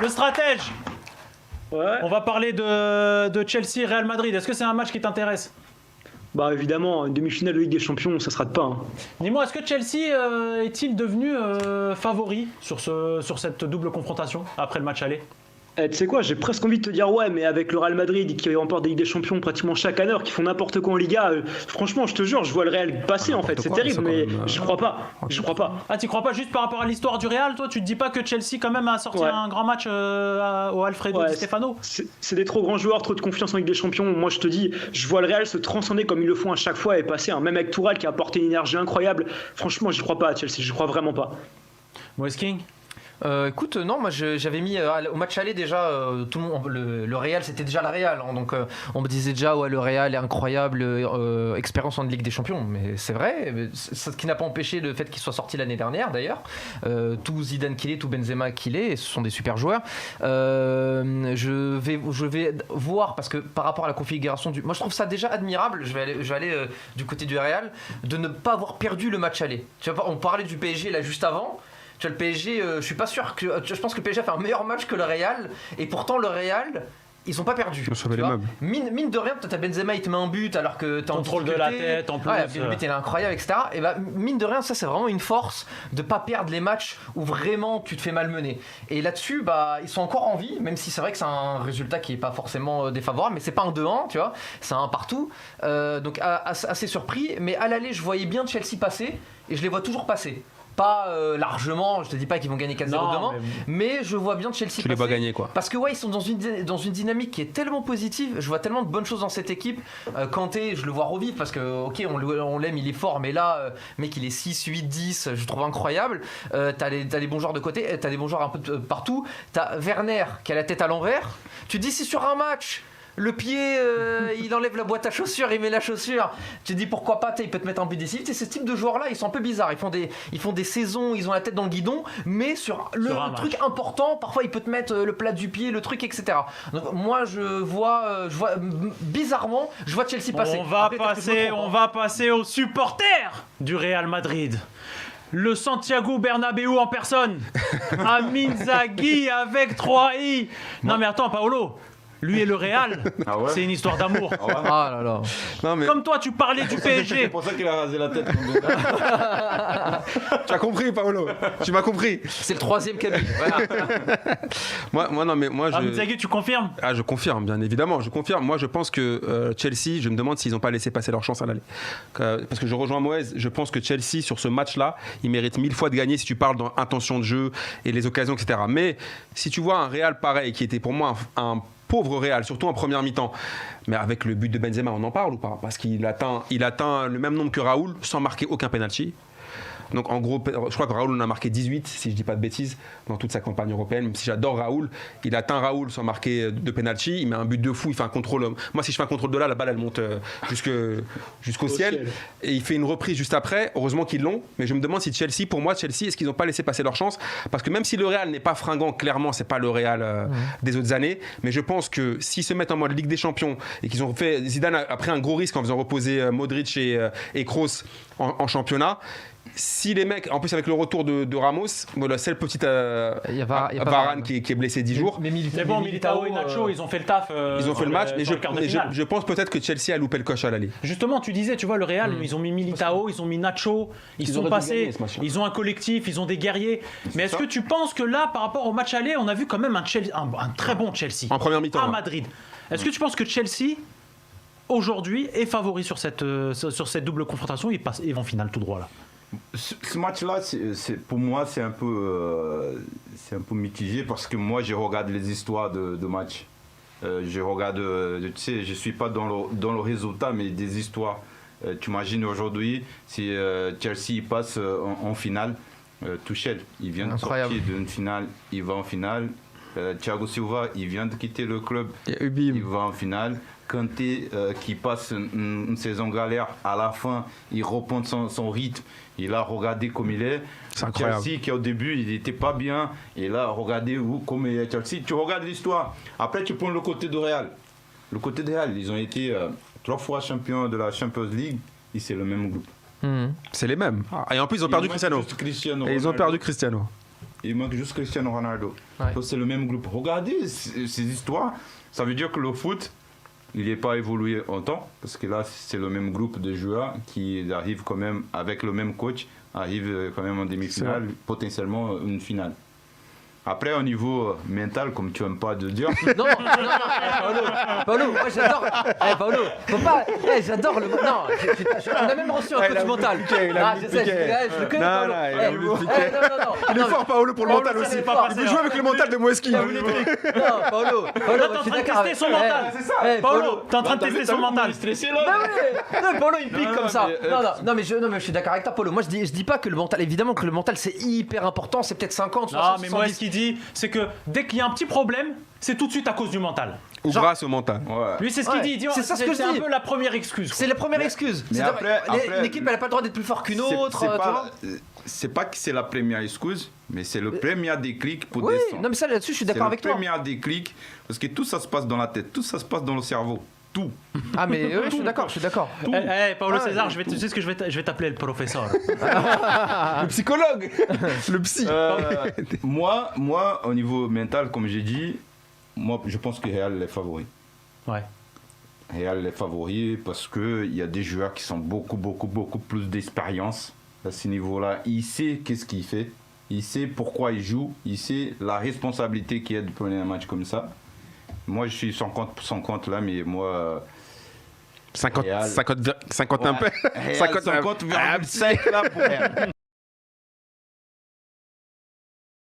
Le stratège. Ouais. On va parler de Chelsea Real Madrid. Est-ce que c'est un match qui t'intéresse? Bah évidemment, une demi-finale de Ligue des Champions, ça se rate pas. Hein. Dis-moi, est-ce que Chelsea est-il devenu favori sur cette double confrontation après le match aller? Tu sais quoi, j'ai presque envie de te dire ouais, mais avec le Real Madrid qui remporte des Ligues des Champions pratiquement chaque année, qui font n'importe quoi en Liga, franchement, je te jure, je vois le Real passer en fait. C'est terrible, mais je crois pas. Je crois pas. Ah, t'y crois pas juste par rapport à l'histoire du Real, toi? Tu te dis pas que Chelsea quand même a sorti un grand match au Alfredo Di Stefano? C'est des trop grands joueurs, trop de confiance en Ligue des Champions. Moi, je te dis, je vois le Real se transcender comme ils le font à chaque fois et passer. Même avec Toural qui a apporté une énergie incroyable. Franchement, je crois pas à Chelsea. Je crois vraiment pas. Moise King? Écoute, non, moi j'avais mis au match aller déjà, tout le monde, le Real, c'était déjà le Real, hein, donc on me disait déjà ouais, le Real est incroyable, expérience en Ligue des Champions, mais c'est vrai, ce qui n'a pas empêché le fait qu'il soit sorti l'année dernière d'ailleurs, tout Zidane qu'il est, tout Benzema qu'il est, ce sont des super joueurs. Je vais voir, parce que par rapport à la configuration moi je trouve ça déjà admirable, je vais aller du côté du Real, de ne pas avoir perdu le match aller. Tu vois, on parlait du PSG là juste avant. Tu vois, le PSG, je suis pas sûr que. Je pense que le PSG a fait un meilleur match que le Real, et pourtant le Real, ils ont pas perdu. Mine de rien, t'as Benzema, il te met un but alors que t'es en contrôle de la tête en plus. Ouais, le but il est incroyable, etc. Et bah, mine de rien, ça c'est vraiment une force de pas perdre les matchs où vraiment tu te fais malmener. Et là-dessus, bah, ils sont encore en vie, même si c'est vrai que c'est un résultat qui est pas forcément défavorable, mais c'est pas un 2-1, tu vois, c'est un partout. Donc assez surpris, mais à l'aller, je voyais bien Chelsea passer, et je les vois toujours passer. Pas largement, je te dis pas qu'ils vont gagner 4-0 demain, mais je vois bien Chelsea passer. Tu les vois gagner quoi. Parce que ouais, ils sont dans une dynamique qui est tellement positive, je vois tellement de bonnes choses dans cette équipe. Kanté, je le vois revivre parce que ok, on l'aime, il est fort, mais là, mec, il est 6, 8, 10, je trouve incroyable. T'as les bons joueurs de côté, t'as des bons joueurs un peu partout. T'as Werner qui a la tête à l'envers. Tu te dis, si sur un match, le pied, il enlève la boîte à chaussures, il met la chaussure. Tu te dis pourquoi pas, il peut te mettre un but décisif. Ce type de joueurs-là, ils sont un peu bizarres. Ils font des saisons, ils ont la tête dans le guidon, mais sur le truc important, parfois il peut te mettre le plat du pied, le truc, etc. Donc moi, je vois bizarrement, je vois Chelsea passer. On va passer aux supporters du Real Madrid. Le Santiago Bernabéu en personne. Amin Zaghi avec 3 i. Non mais attends, Paolo. Lui et le Real, c'est une histoire d'amour. Ah là là. Non, mais... Comme toi, tu parlais du PSG. C'est pour ça qu'il a rasé la tête. Tu as compris, Paolo. Tu m'as compris. C'est le 3e cabine. Voilà. moi, Amin Zaghi, tu confirmes? Ah, je confirme, bien évidemment. Je confirme. Moi, je pense que Chelsea, je me demande s'ils n'ont pas laissé passer leur chance à l'aller. Parce que je rejoins Moez. Je pense que Chelsea, sur ce match-là, il mérite 1000 fois de gagner si tu parles dans intention de jeu et les occasions, etc. Mais si tu vois un Real pareil, qui était pour moi un pauvre Real, surtout en première mi-temps. Mais avec le but de Benzema, on en parle ou pas? Parce qu'il atteint le même nombre que Raoul sans marquer aucun penalty. Donc en gros, je crois que Raoul en a marqué 18, si je dis pas de bêtises, dans toute sa campagne européenne. Même si j'adore Raoul, il atteint Raoul sans marquer de penalty. Il met un but de fou, il fait un contrôle. Moi, si je fais un contrôle de là, la balle elle monte jusqu'au ciel. Et il fait une reprise juste après. Heureusement qu'ils l'ont. Mais je me demande si Chelsea, est-ce qu'ils n'ont pas laissé passer leur chance? Parce que même si le Real n'est pas fringant, clairement, c'est pas le Real des autres années. Mais je pense que s'ils se mettent en mode Ligue des Champions et qu'ils ont fait, Zidane a pris un gros risque en faisant reposer Modric et Kroos en championnat. Si les mecs, en plus avec le retour de Ramos, la seule petite Varane qui est blessé 10 jours. Mais Militao et Nacho, ils ont fait le taf. Ils ont fait le match, mais je pense peut-être que Chelsea a loupé le coche à l'aller. Justement, tu disais, tu vois, le Real, ils ont mis Militao, ils ont mis Nacho, ils sont passés, ils ont un collectif, ils ont des guerriers. Mais est-ce que tu penses que là, par rapport au match aller, on a vu quand même un très bon Chelsea en première mi-temps à Madrid. Est-ce que tu penses que Chelsea aujourd'hui est favori sur cette double confrontation? Ils vont en finale tout droit là. Ce match-là, pour moi, c'est un peu mitigé parce que moi, je regarde les histoires de match. Je regarde, tu sais, je suis pas dans le résultat, mais des histoires. Tu imagines aujourd'hui si Chelsea passe en finale, Tuchel, il vient de sortir d'une finale, il va en finale. Thiago Silva, il vient de quitter le club, il va en finale. Kanté qui passe une saison galère, à la fin, il reprend son rythme. Il a regardé comme il est. C'est incroyable. Chelsea, qui au début, il n'était pas bien. Et là, regardez comme il est Chelsea. Tu regardes l'histoire. Après, tu prends le côté de Real. Le côté de Real, ils ont été 3 fois champions de la Champions League. Et c'est le même groupe. C'est les mêmes. Et en plus, ils ont perdu Cristiano. Ils ont perdu Cristiano. Il manque juste Cristiano Ronaldo. Ouais. Donc, c'est le même groupe. Regardez ces histoires. Ça veut dire que le foot, il n'est pas évolué en temps. Parce que là, c'est le même groupe de joueurs qui arrivent quand même, avec le même coach, arrivent quand même en demi-finale, potentiellement une finale. Après, au niveau mental, comme tu n'aimes pas de dire. Non, Paolo, moi j'adore. Paolo, faut pas. J'adore le. Non, on a même reçu un coach mental. Je sais, je le connais. Non, Paolo. non, il a voulu Non. Il est fort, Paolo, pour le Paolo, mental ça, aussi. c'est pas Il peut passé, jouer hein. avec le mental de Moueski. Non, Paolo, Là, t'es je en suis train de d'accord tester son avec- mental. c'est ça. Paolo, t'es en train de tester son mental. stressé Bah ouais. Non, mais Paolo il pique Non, comme ça. mais, Non, mais je suis d'accord avec toi, Paolo. Moi je dis pas que le mental, évidemment que le mental c'est hyper important, c'est peut-être 50, 60, Non, mais moi, 70. ce qu'il dit, c'est que dès qu'il y a un petit problème, c'est tout de suite à cause du mental. Ou grâce au mental. Ouais. Lui, c'est ce qu'il Ouais, dit. Il dit, c'est ça ce que je c'est un dis. peu la première excuse. C'est la première excuse. mais C'est-à-dire, après, l'équipe elle a pas le droit d'être plus fort qu'une C'est- autre. c'est tu pas, vois. c'est pas que c'est la première excuse, mais c'est le premier déclic pour Oui, descendre. non mais ça là-dessus je suis C'est d'accord le avec toi. premier déclic, parce que tout ça se passe dans la tête, tout ça se passe dans le cerveau, tout. Ah mais oui, je suis d'accord, je suis d'accord. Paolo Ah, César, tu sais ce que je vais t'appeler le professeur. Le psychologue. Le psy. Moi, au niveau mental, comme j'ai dit, moi, je pense que Real est favori. Ouais. Real est favori parce qu'il y a des joueurs qui sont beaucoup plus d'expérience à ce niveau-là. Il sait qu'est-ce qu'il fait, il sait pourquoi il joue, il sait la responsabilité qu'il y a de prendre un match comme ça. Moi, je suis 50 là, mais moi... 50 Real. 50 un peu. Real 50,5 là pour Real.